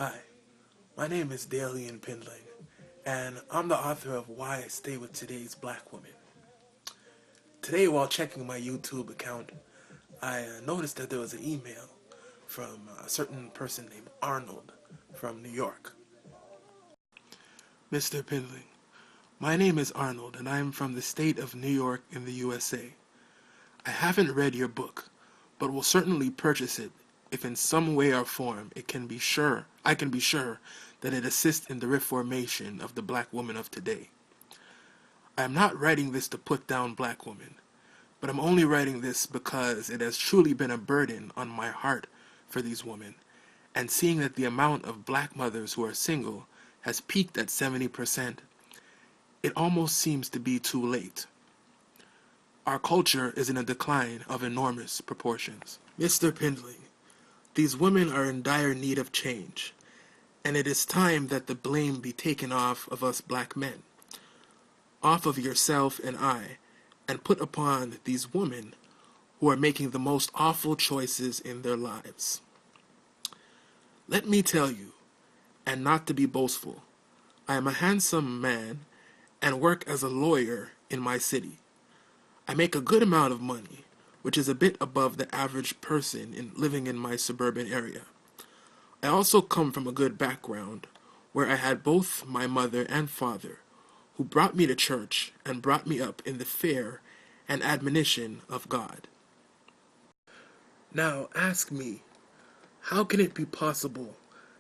Hi, my name is Dalian Pindling, and I'm the author of Why I Stay with Today's Black Women. Today, while checking my YouTube account, I noticed that there was an email from a certain person named Arnold from New York. Mr. Pindling, my name is Arnold, and I am from the state of New York in the USA. I haven't read your book, but will certainly purchase it if in some way or form I can be sure that it assists in the reformation of the black woman of today. I am not writing this to put down black women, but I'm only writing this because it has truly been a burden on my heart for these women, and seeing that the amount of black mothers who are single has peaked at 70%, it almost seems to be too late. Our culture is in a decline of enormous proportions. Mr. Pindling, these women are in dire need of change, and it is time that the blame be taken off of us black men, off of yourself and I, and put upon these women who are making the most awful choices in their lives. Let me tell you, and not to be boastful, I am a handsome man and work as a lawyer in my city. I make a good amount of money, which is a bit above the average person living in my suburban area. I also come from a good background, where I had both my mother and father, who brought me to church and brought me up in the fear and admonition of God. Now ask me, how can it be possible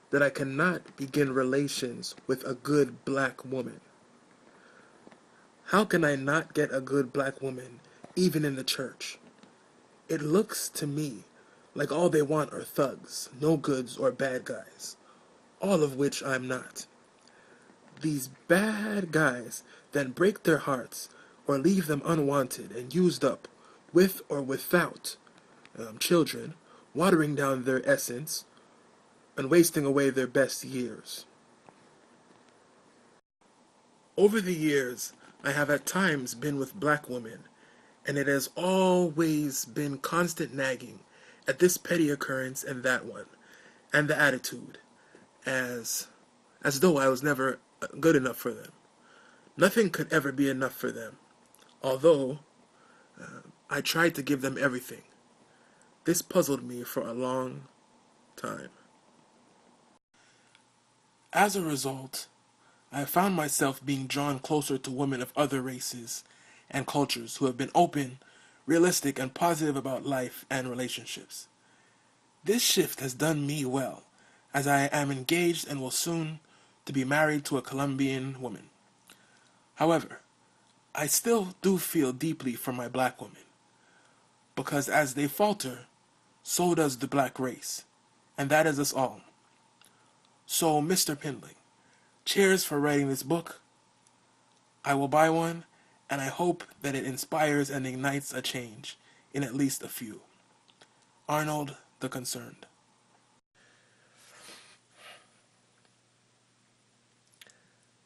that I cannot begin relations with a good black woman? How can I not get a good black woman, even in the church? It looks to me like all they want are thugs, no goods or bad guys, all of which I'm not. These bad guys then break their hearts or leave them unwanted and used up, with or without children, watering down their essence and wasting away their best years. Over the years, I have at times been with black women, and it has always been constant nagging at this petty occurrence and that one, and the attitude, as though I was never good enough for them. Nothing could ever be enough for them, although I tried to give them everything. This puzzled me for a long time. As a result, I have found myself being drawn closer to women of other races and cultures who have been open, realistic, and positive about life and relationships. This shift has done me well, as I am engaged and will soon to be married to a Colombian woman. However, I still do feel deeply for my black women, because as they falter, so does the black race, and that is us all. So, Mr. Pindling, cheers for writing this book. I will buy one, and I hope that it inspires and ignites a change in at least a few. Arnold the Concerned.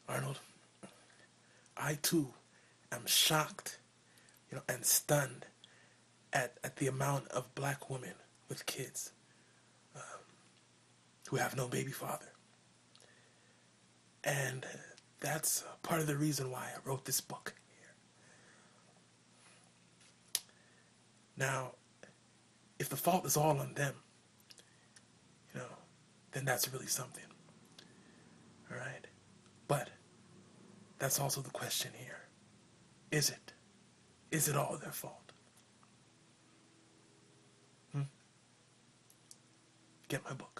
Arnold, I too am shocked, and stunned at the amount of black women with kids who have no baby father. And that's part of the reason why I wrote this book here. Now, if the fault is all on them, then that's really something. All right? But that's also the question here. Is it? Is it all their fault? Get my book.